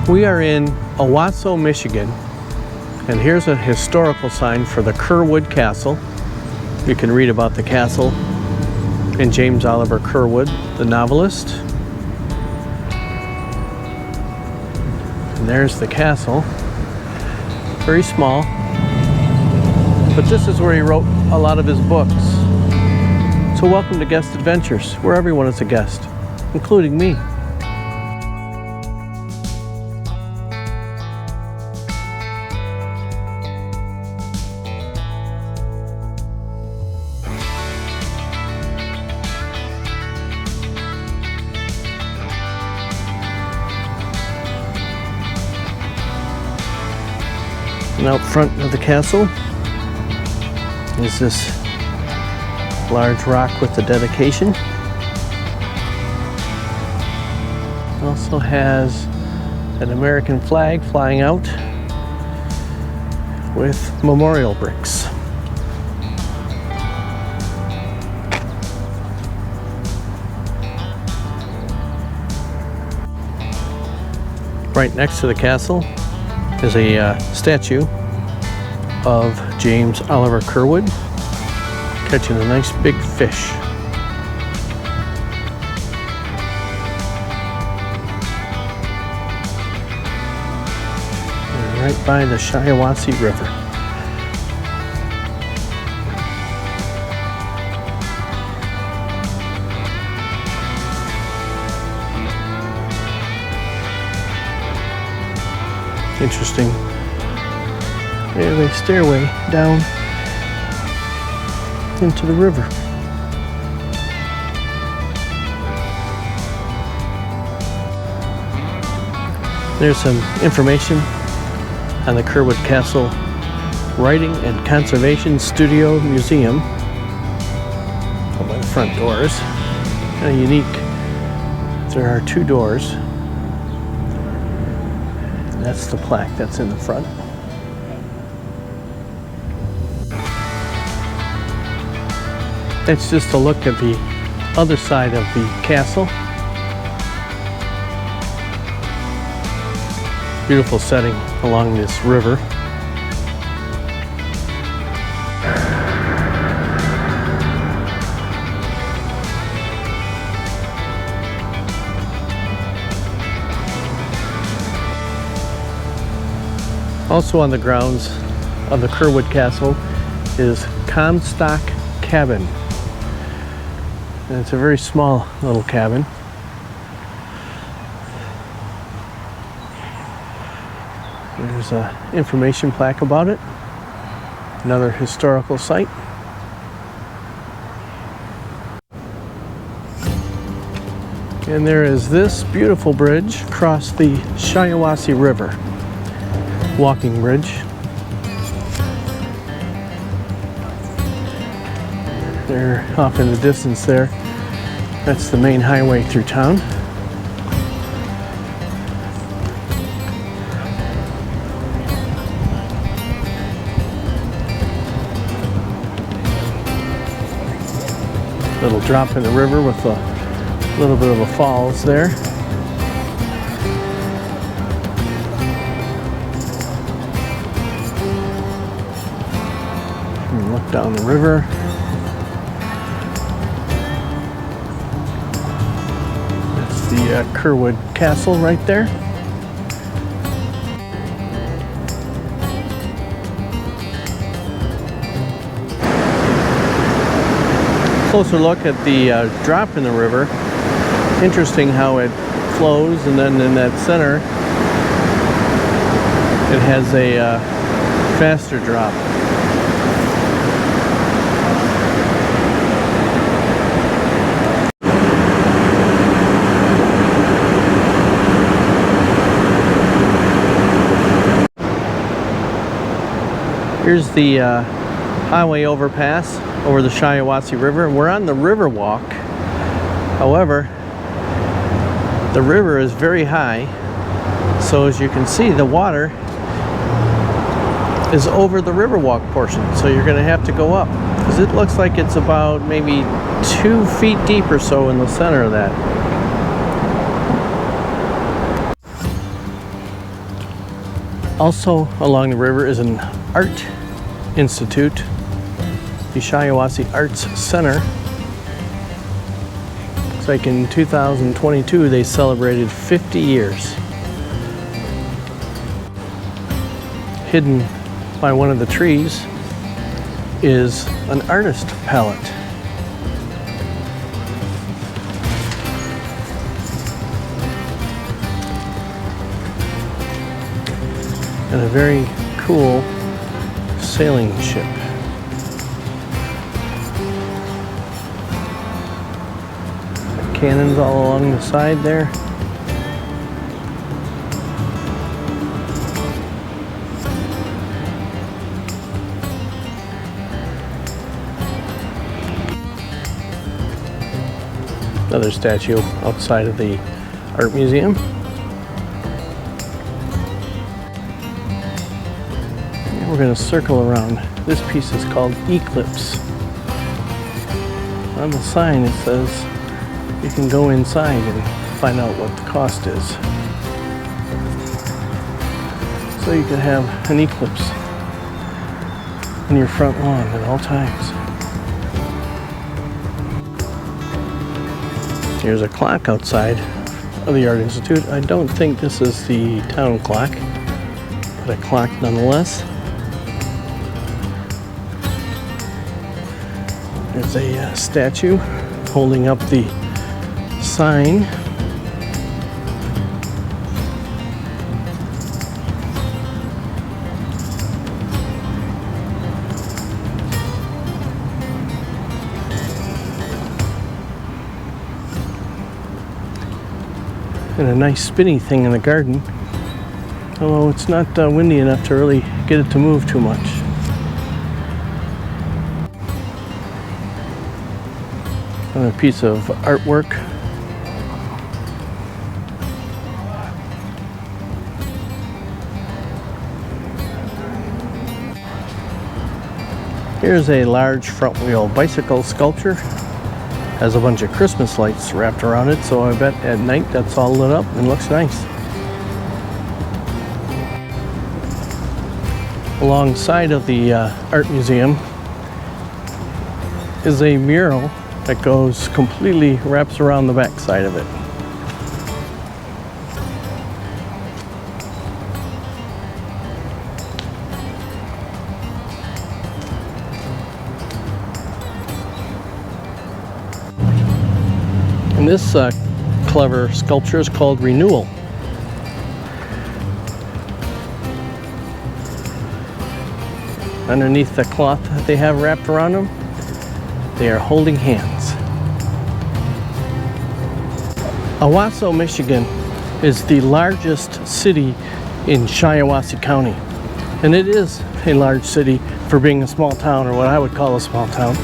We are in Owosso, Michigan, and here's a historical sign for the Curwood Castle. You can read about the castle in James Oliver Curwood, the novelist. And there's the castle. Very small, but this is where he wrote a lot of his books. So welcome to Guest Adventures, where everyone is a guest, including me. And out front of the castle is this large rock with the dedication. It also has an American flag flying out with memorial bricks. Right next to the castle is a statue of James Oliver Curwood catching a nice big fish. And right by the Shiawassee River. Interesting. There's a stairway down into the river. There's some information on the Curwood Castle Writing and Conservation Studio Museum up by the front doors. Kind of unique. There are two doors. That's the plaque that's in the front. It's just a look at the other side of the castle. Beautiful setting along this river. Also on the grounds of the Curwood Castle is Comstock Cabin. And it's a very small little cabin. There's an information plaque about it. Another historical site. And there is this beautiful bridge across the Shiawassee River. Walking bridge. There off in the distance there, that's the main highway through town. Little drop in the river with a little bit of a falls there. And look down the river. The Curwood Castle right there. Closer look at the drop in the river. Interesting how it flows, and then in that center it has a faster drop. Here's the highway overpass over the Shiawassee River, and we're on the river walk. However, the river is very high, so as you can see, the water is over the riverwalk portion, so you're going to have to go up, because it looks like it's about maybe 2 feet deep or so in the center of that. Also along the river is an art institute, the Shiawassee Arts Center. Looks like in 2022 they celebrated 50 years. Hidden by one of the trees is an artist palette. And a very cool sailing ship. Cannons all along the side there. Another statue outside of the art museum. And we're going to circle around. This piece is called Eclipse. On the sign it says you can go inside and find out what the cost is. So you can have an eclipse in your front lawn at all times. Here's a clock outside of the Art Institute. I don't think this is the town clock, but a clock nonetheless. There's a statue holding up the sign. And a nice spinny thing in the garden, although it's not windy enough to really get it to move too much. Another piece of artwork. Here's a large front wheel bicycle sculpture. Has a bunch of Christmas lights wrapped around it, so I bet at night that's all lit up and looks nice. Alongside of the art museum is a mural that goes completely, wraps around the back side of it. And this clever sculpture is called Renewal. Underneath the cloth that they have wrapped around them, they are holding hands. Owosso, Michigan is the largest city in Shiawassee County. And it is a large city for being a small town, or what I would call a small town.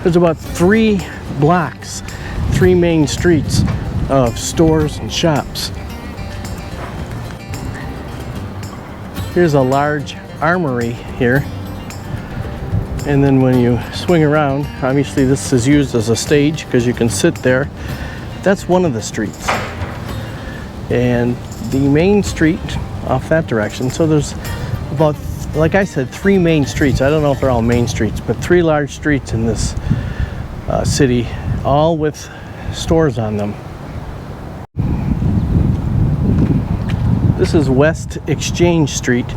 There's about 3 blocks, 3 main streets of stores and shops. Here's a large armory here. And then when you swing around, obviously this is used as a stage because you can sit there. That's one of the streets. And the main street off that direction, so there's about, like I said, 3 main streets. I don't know if they're all main streets, but 3 large streets in this city, all with stores on them. This is West Exchange Street,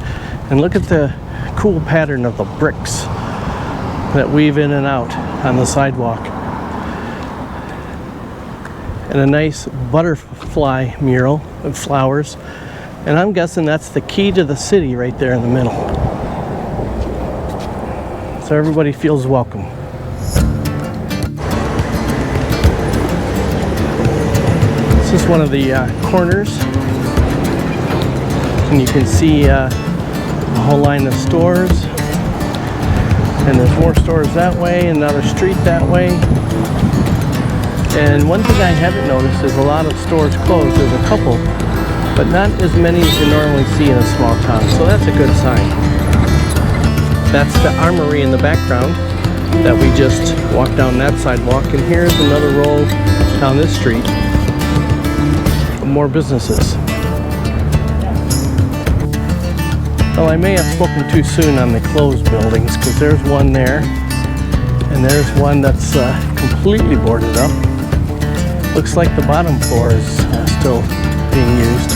and look at the cool pattern of the bricks that weave in and out on the sidewalk. And a nice butterfly mural of flowers. And I'm guessing that's the key to the city right there in the middle. So everybody feels welcome. This is one of the corners. And you can see a whole line of stores. And there's more stores that way, another street that way. And one thing I haven't noticed is a lot of stores closed. There's a couple, but not as many as you normally see in a small town. So that's a good sign. That's the armory in the background that we just walked down that sidewalk. And here's another roll down this street. More businesses. Well, I may have spoken too soon on the closed buildings, because there's one there, and there's one that's completely boarded up. Looks like the bottom floor is still being used.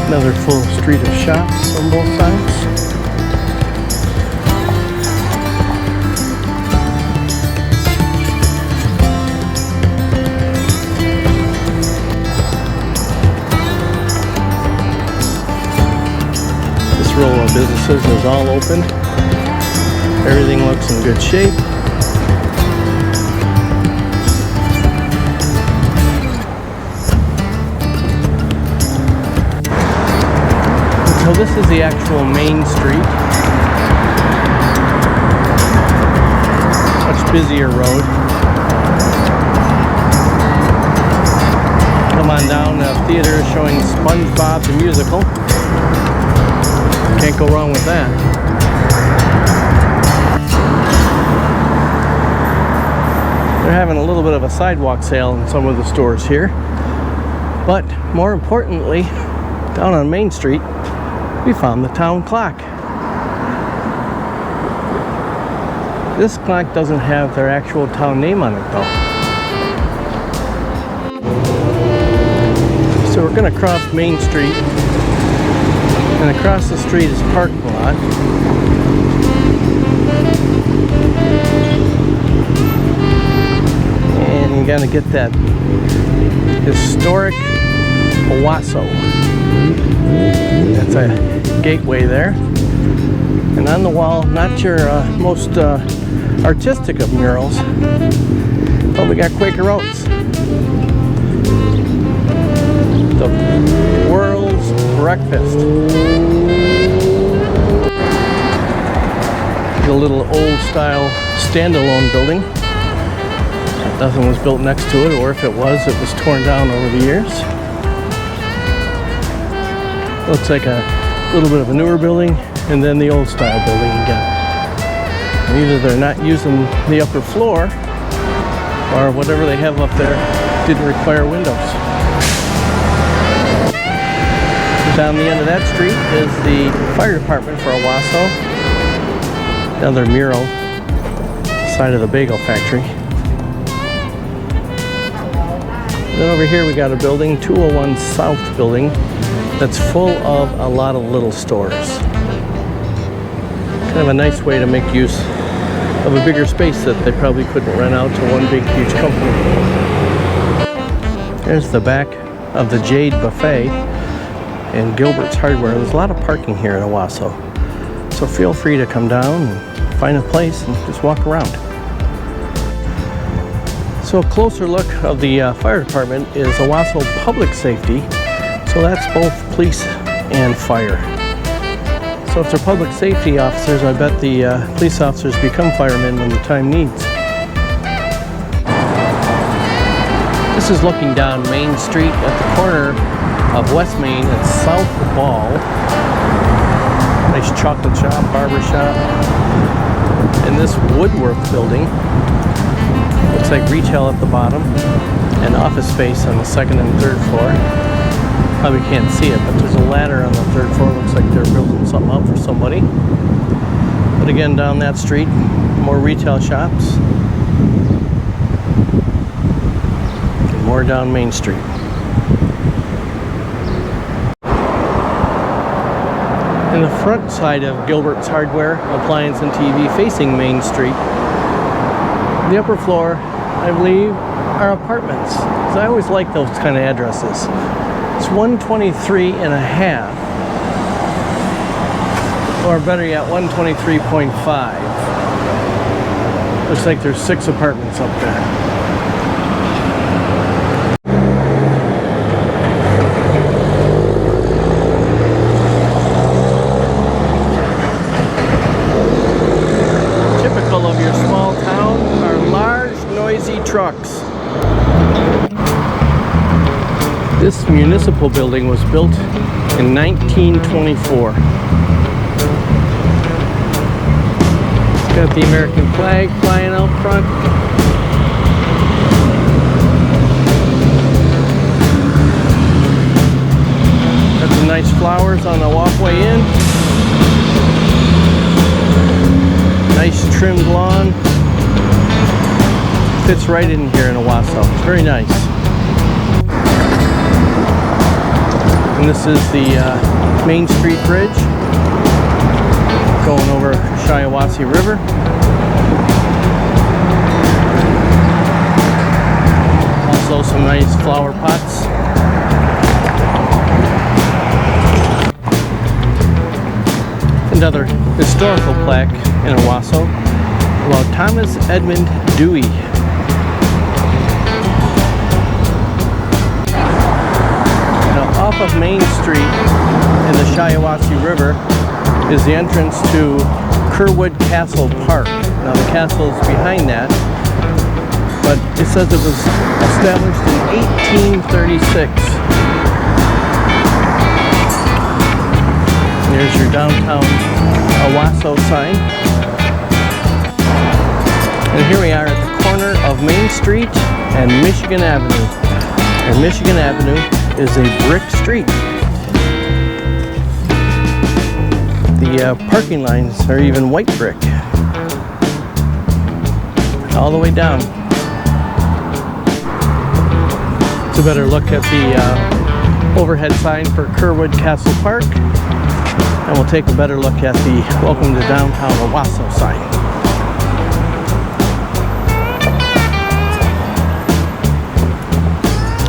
Another full street of shops on both sides. This row of businesses is all open. Everything looks in good shape. So this is the actual main street. Much busier road. Come on down, the theater is showing SpongeBob the Musical. Can't go wrong with that. They're having a little bit of a sidewalk sale in some of the stores here. But more importantly, down on Main Street, we found the town clock. This clock doesn't have their actual town name on it though. So we're gonna cross Main Street, and across the street is a parking lot. And you gotta get that historic Owosso. That's a gateway there. And on the wall, not your most artistic of murals, but we got Quaker Oats. The world's breakfast. The little old style standalone building. Nothing was built next to it, or if it was torn down over the years. Looks like a little bit of a newer building, and then the old style building again. And either they're not using the upper floor, or whatever they have up there didn't require windows. Down the end of that street is the fire department for Owosso. Another mural, side of the bagel factory. Then over here we got a building, 201 South building, that's full of a lot of little stores. Kind of a nice way to make use of a bigger space that they probably couldn't rent out to one big huge company. There's the back of the Jade Buffet and Gilbert's Hardware. There's a lot of parking here in Owosso, so feel free to come down and find a place and just walk around. So a closer look of the fire department is Owosso Public Safety. So that's both police and fire. So if they're public safety officers, I bet the police officers become firemen when the time needs. This is looking down Main Street at the corner of West Main and South Ball. Nice chocolate shop, barber shop. And this woodwork building looks like retail at the bottom and office space on the second and third floor. Probably can't see it, but there's a ladder on the third floor. Looks like they're building something up for somebody. But again, down that street, more retail shops. And more down Main Street. In the front side of Gilbert's Hardware, Appliance and TV, facing Main Street, the upper floor, I believe, are apartments. So I always like those kind of addresses. It's 123 and a half, or better yet, 123.5. Looks like there's 6 apartments up there. Typical of your small town are large, noisy trucks. This municipal building was built in 1924. Got the American flag flying out front. Got some nice flowers on the walkway in. Nice trimmed lawn. Fits right in here in Owosso. It's very nice. And this is the Main Street Bridge going over Shiawassee River. Also some nice flower pots. Another historical plaque in Owosso about Thomas Edmund Dewey. Now off of Main Street in the Shiawassee River is the entrance to Curwood Castle Park. Now the castle is behind that, but it says it was established in 1836. There's your downtown Owosso sign. And here we are at the corner of Main Street and Michigan Avenue. And Michigan Avenue is a brick street. The parking lines are even white brick. All the way down. It's a better look at the overhead sign for Curwood Castle Park. And we'll take a better look at the Welcome to Downtown Owosso sign.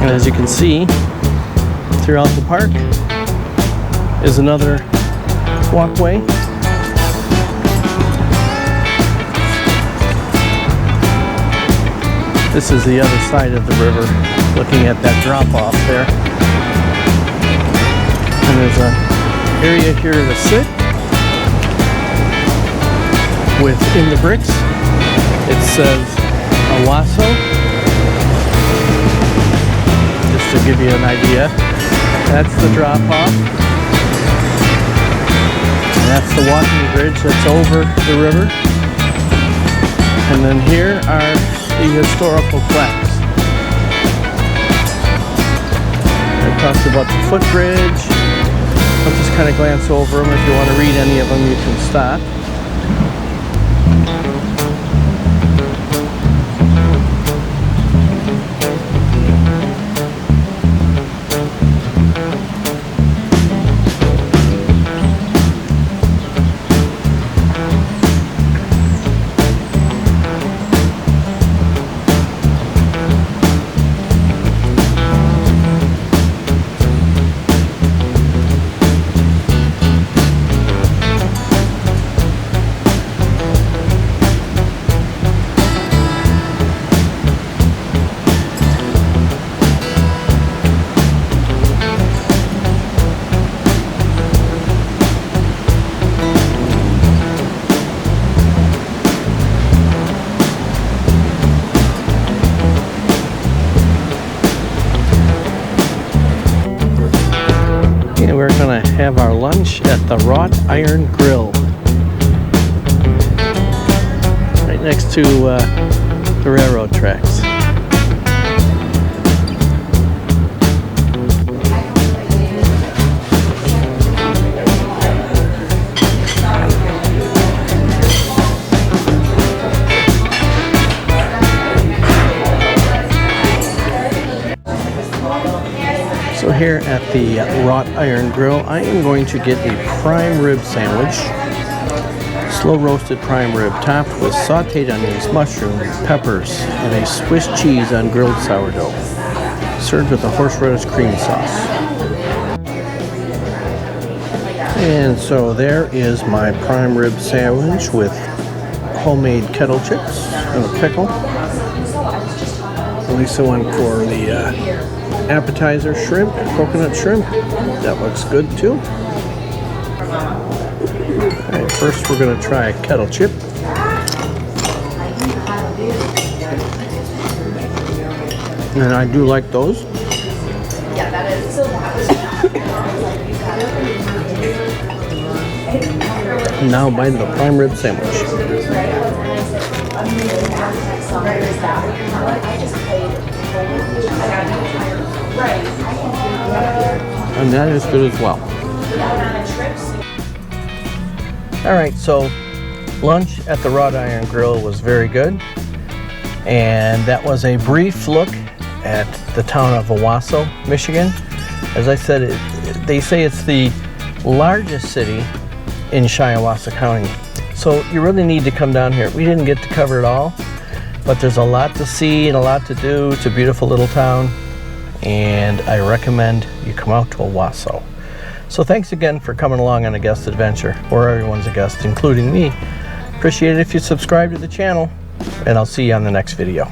And as you can see, throughout the park is another walkway. This is the other side of the river, looking at that drop off there. And there's a area here to sit. Within the bricks it says Owosso, just to give you an idea. That's the drop off, and that's the walking bridge that's over the river. And then here are the historical plaques. It talks about the footbridge. I'll just kind of glance over them. If you want to read any of them, you can stop. We're going to have our lunch at the Wrought Iron Grill, right next to the railroad tracks. So here at the Wrought Iron Grill, I am going to get a prime rib sandwich. Slow roasted prime rib topped with sauteed onions, mushroom, peppers, and a Swiss cheese on grilled sourdough. Served with a horseradish cream sauce. And so there is my prime rib sandwich with homemade kettle chips and a pickle. Lisa went for the appetizer shrimp, coconut shrimp. That looks good too. Alright, first we're going to try a kettle chip. And I do like those. Yeah, that is. Now bite of the prime rib sandwich. And that is good as well. All right, so lunch at the Wrought Iron Grill was very good. And that was a brief look at the town of Owosso, Michigan. As I said, they say it's the largest city in Shiawassee County. So you really need to come down here. We didn't get to cover it all, but there's a lot to see and a lot to do. It's a beautiful little town, and I recommend you come out to Owosso. So thanks again for coming along on a guest adventure, or everyone's a guest, including me. Appreciate it if you subscribe to the channel, and I'll see you on the next video.